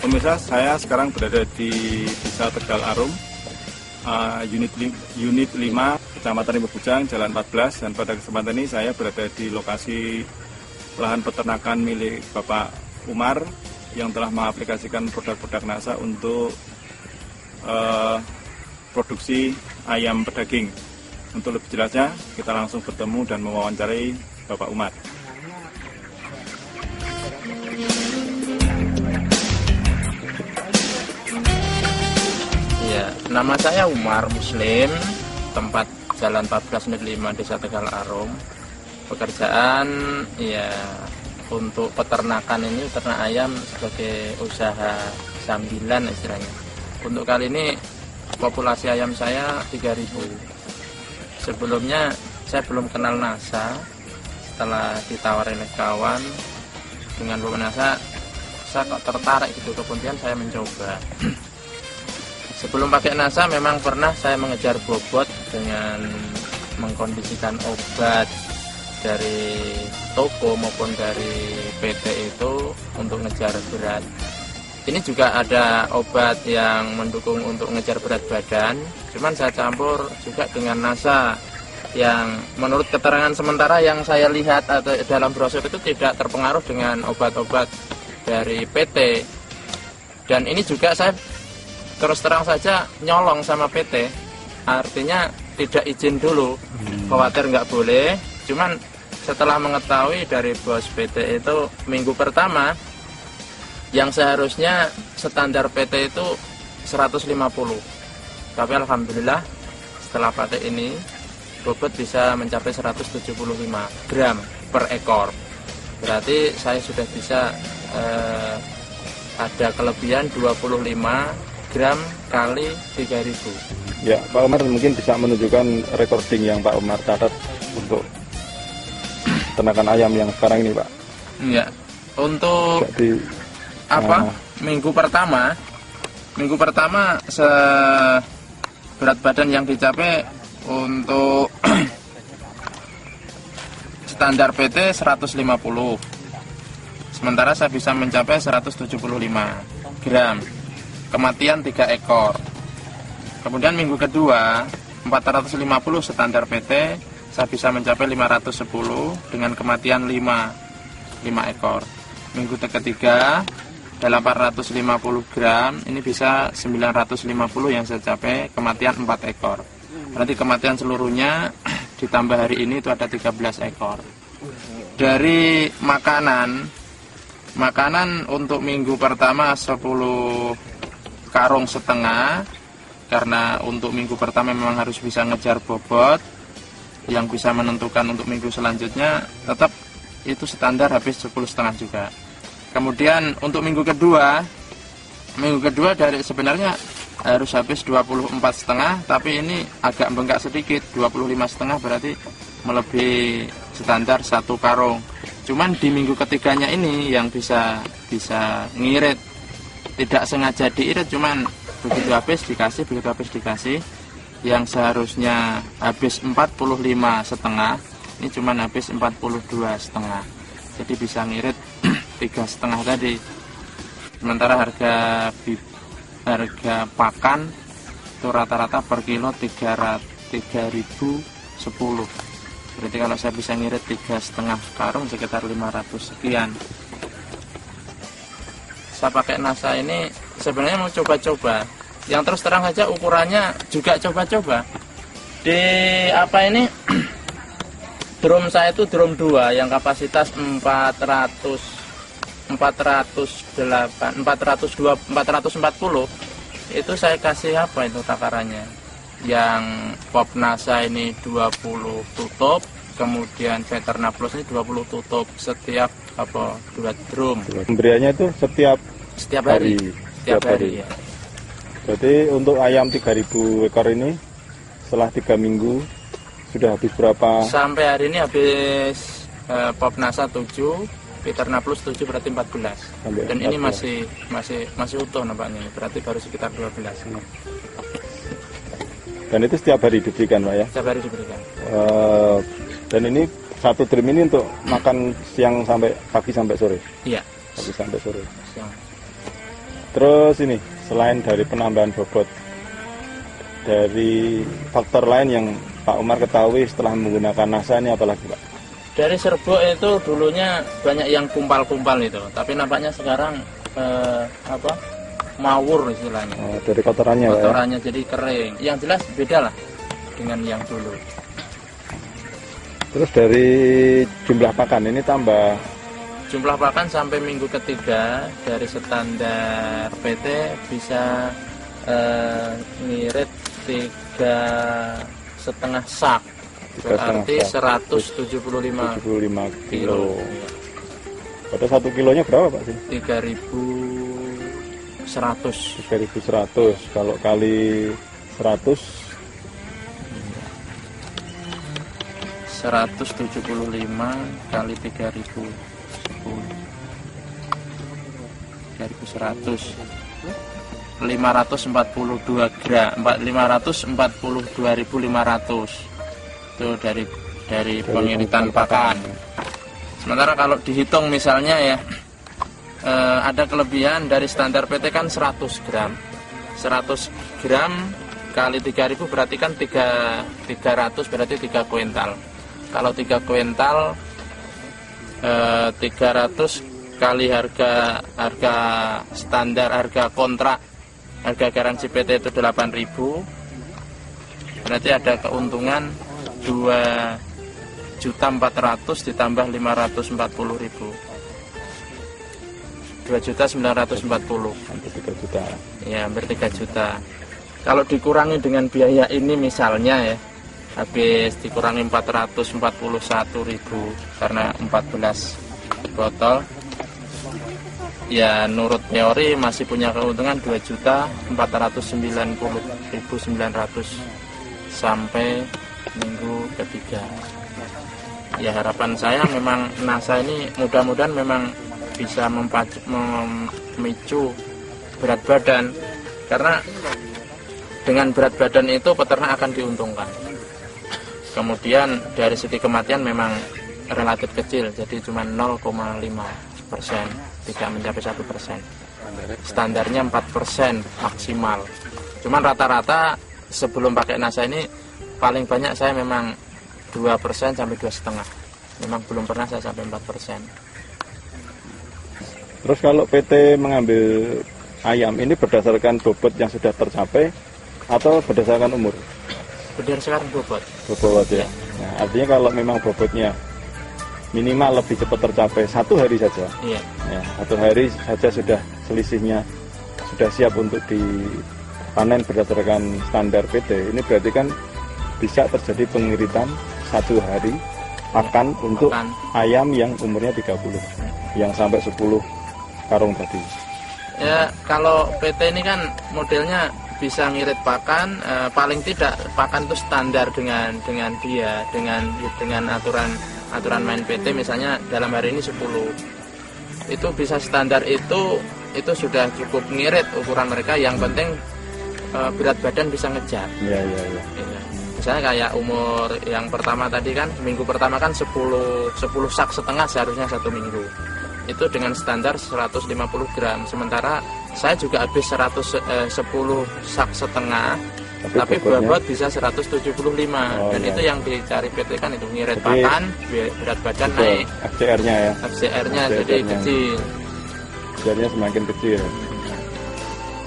Pemirsa, saya sekarang berada di Desa Tegal Arum, unit 5, Kecamatan Rimba Bujang, Jalan 14. Dan pada kesempatan ini saya berada di lokasi lahan peternakan milik Bapak Umar yang telah mengaplikasikan produk-produk NASA untuk produksi ayam pedaging. Untuk lebih jelasnya, kita langsung bertemu dan mewawancarai Bapak Umar. Ya, nama saya Umar Muslim, tempat Jalan 14 unit 5 Desa Tegal Arum. Pekerjaan ya untuk peternakan ini, ternak ayam sebagai usaha sambilan istilahnya. Untuk kali ini populasi ayam saya 3.000. Sebelumnya saya belum kenal NASA. Setelah ditawarin oleh kawan dengan Bu NASA, saya kok tertarik gitu, kemudian saya mencoba. Sebelum pakai NASA memang pernah saya mengejar bobot dengan mengkondisikan obat dari toko maupun dari PT itu untuk ngejar berat. Ini juga ada obat yang mendukung untuk ngejar berat badan, cuman saya campur juga dengan NASA yang menurut keterangan sementara yang saya lihat atau dalam brosur itu tidak terpengaruh dengan obat-obat dari PT. Dan ini juga saya terus terang saja nyolong sama PT, artinya tidak izin dulu, khawatir nggak boleh. Cuman setelah mengetahui dari bos PT itu minggu pertama yang seharusnya standar PT itu 150, tapi alhamdulillah setelah pakai ini bobot bisa mencapai 175 gram per ekor. Berarti saya sudah bisa ada kelebihan 25 gram kali 3.000. Ya, Pak Umar mungkin bisa menunjukkan recording yang Pak Umar catat untuk ternakan ayam yang sekarang ini, Pak. Ya, untuk jadi, minggu pertama berat badan yang dicapai untuk standar PT 150, sementara saya bisa mencapai 175 gram, kematian 3 ekor. Kemudian minggu kedua 450 standar PT, saya bisa mencapai 510 dengan kematian 5 ekor. Minggu ketiga 850 gram, ini bisa 950 yang saya capai, kematian 4 ekor. Berarti kematian seluruhnya ditambah hari ini itu ada 13 ekor. Dari makanan untuk minggu pertama 10 karung setengah, karena untuk minggu pertama memang harus bisa ngejar bobot yang bisa menentukan untuk minggu selanjutnya, tetap itu standar habis 10,5 juga. Kemudian untuk minggu kedua dari sebenarnya harus habis 24,5, tapi ini agak bengkak sedikit, 25,5, berarti melebihi standar 1 karung. Cuman di minggu ketiganya ini yang bisa ngirit, tidak sengaja diirit, cuman begitu habis dikasih, yang seharusnya habis 45,5, ini cuman habis 42,5. Jadi bisa ngirit 3,5 tadi. Sementara harga pakan itu rata-rata per kilo 3.010. Berarti kalau saya bisa ngirit 3,5 karung sekitar 500 sekian. Saya pakai NASA ini sebenarnya mau coba-coba. Yang terus terang saja ukurannya juga coba-coba. Di drum saya itu drum 2 yang kapasitas 440. Itu saya kasih itu takarannya. Yang Pop NASA ini 20 tutup, kemudian Veterna Plus ini 20 tutup setiap 2 drum. Pemberiannya itu setiap hari. Setiap hari. Ya. Berarti untuk ayam 3.000 ekor ini setelah 3 minggu sudah habis berapa? Sampai hari ini habis Pop NASA 7, Veterna Plus 7, berarti 14. Dan ini masih utuh nampaknya, berarti baru sekitar 12. Dan itu setiap hari diberikan, Pak ya? Setiap hari diberikan. Dan ini satu drum ini untuk makan siang sampai pagi sampai sore? Iya. Pagi sampai sore. Siang. Terus ini, selain dari penambahan bobot, dari faktor lain yang Pak Umar ketahui setelah menggunakan NASA ini apalagi Pak? Dari serbuk itu dulunya banyak yang kumpal-kumpal itu, tapi nampaknya sekarang mawur istilahnya. Oh, dari kotorannya Pak, kotorannya jadi kering. Yang jelas beda lah dengan yang dulu. Terus dari jumlah pakan ini tambah. Jumlah pakan sampai minggu ketiga dari standar PT bisa ngirit 3,5 sak, berarti 175 kilo. Pada 1 kilonya berapa Pak sih? 3.100. 3.100. Kalau kali 100 175 kali 3.000 3.100 542 gram 542.500 itu dari pengiritan pakan. Sementara kalau dihitung misalnya ya ada kelebihan dari standar PT kan 100 gram 100 gram kali 3.000 berarti kan 300 berarti 3 kuintal. Kalau 3 kuintal 300 kali harga standar, harga kontrak, harga garansi PT itu 8.000, berarti ada keuntungan 2.400.000 ditambah 540.000, 2.940.000, hampir 3 juta. Ya, hampir 3 juta. Kalau dikurangi dengan biaya ini misalnya ya, habis dikurangi 441.000 karena 14 botol, ya nurut teori masih punya keuntungan 2.490.900 sampai minggu ketiga. Ya harapan saya memang NASA ini mudah-mudahan memang bisa memicu berat badan, karena dengan berat badan itu peternak akan diuntungkan. Kemudian dari segi kematian memang relatif kecil, jadi cuma 0,5%, tidak mencapai 1%. Standarnya 4% maksimal. Cuman rata-rata sebelum pakai NASA ini paling banyak saya memang 2% sampai 2,5%. Memang belum pernah saya sampai 4%. Terus kalau PT mengambil ayam ini berdasarkan bobot yang sudah tercapai atau berdasarkan umur? Berdasarkan bobot. Bobot ya. Nah, artinya kalau memang bobotnya minimal lebih cepat tercapai 1 hari saja. Iya. Ya, 1 hari saja sudah selisihnya sudah siap untuk dipanen berdasarkan standar PT. Ini berarti kan bisa terjadi pengiritan 1 hari pakan untuk ayam yang umurnya 30, yang sampai 10 karung tadi. Ya, kalau PT ini kan modelnya bisa ngirit pakan, paling tidak pakan itu standar dengan aturan main PT, misalnya dalam hari ini 10, itu bisa standar itu sudah cukup ngirit ukuran mereka. Yang penting berat badan bisa ngejar. Iya. Misalnya kayak umur yang pertama tadi kan, minggu pertama kan 10 sak setengah seharusnya 1 minggu. Itu dengan standar 150 gram. Sementara saya juga habis 10 sak setengah, tapi bobot bisa 175. Dan itu yang dicari PT kan, itu ngirit pakan, berat badan naik. FCR-nya ya. FCR-nya jadi kecil. FCR-nya semakin kecil.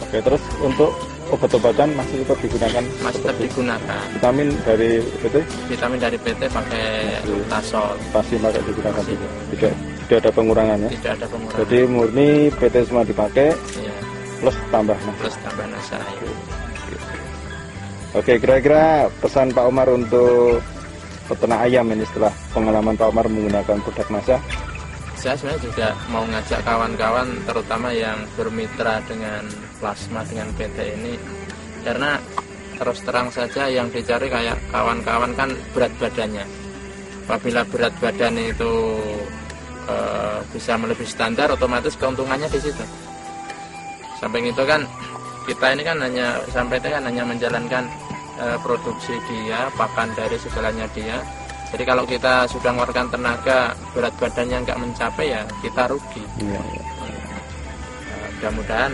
Oke, terus untuk obat-obatan masih tetap digunakan? Masih tetap digunakan. Vitamin dari PT? Vitamin dari PT pakai Lactazol. Pasti pakai digunakan juga. Tidak ada pengurangan ya? Tidak ada pengurangan. Jadi murni PT semua dipakai, ya, plus tambah NASA. Oke, kira-kira pesan Pak Umar untuk peternak ayam ini setelah pengalaman Pak Umar menggunakan produk NASA? Saya sebenarnya juga mau ngajak kawan-kawan, terutama yang bermitra dengan plasma, dengan PT ini, karena terus terang saja yang dicari kayak kawan-kawan kan berat badannya. Apabila berat badan itu bisa melebihi standar, otomatis keuntungannya di situ. Samping itu kan kita ini kan hanya sampai itu kan hanya menjalankan produksi dia, pakan dari segalanya dia. Jadi kalau kita sudah mengeluarkan tenaga, berat badannya nggak mencapai, ya kita rugi. Mudah-mudahan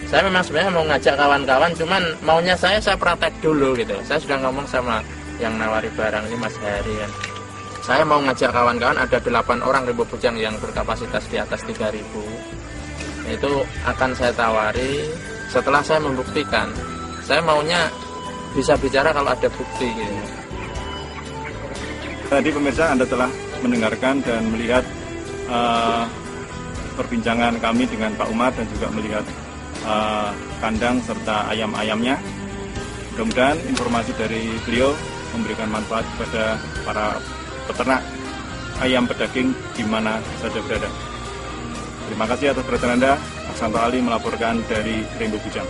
Saya memang sebenarnya mau ngajak kawan-kawan, cuman maunya saya praktek dulu gitu. Saya sudah ngomong sama yang nawari barang ini, Mas Heri kan. Saya mau ngajak kawan-kawan, ada 8 orang Rimba Bujang yang berkapasitas di atas 3.000. Itu akan saya tawari setelah saya membuktikan. Saya maunya bisa bicara kalau ada bukti gitu. Tadi pemirsa, Anda telah mendengarkan dan melihat perbincangan kami dengan Pak Umar dan juga melihat kandang serta ayam-ayamnya. Mudah-mudahan informasi dari beliau memberikan manfaat kepada para peternak ayam pedaging di mana saja berada. Terima kasih atas perhatian Anda. Aksanto Ali melaporkan dari Rimba Bujang.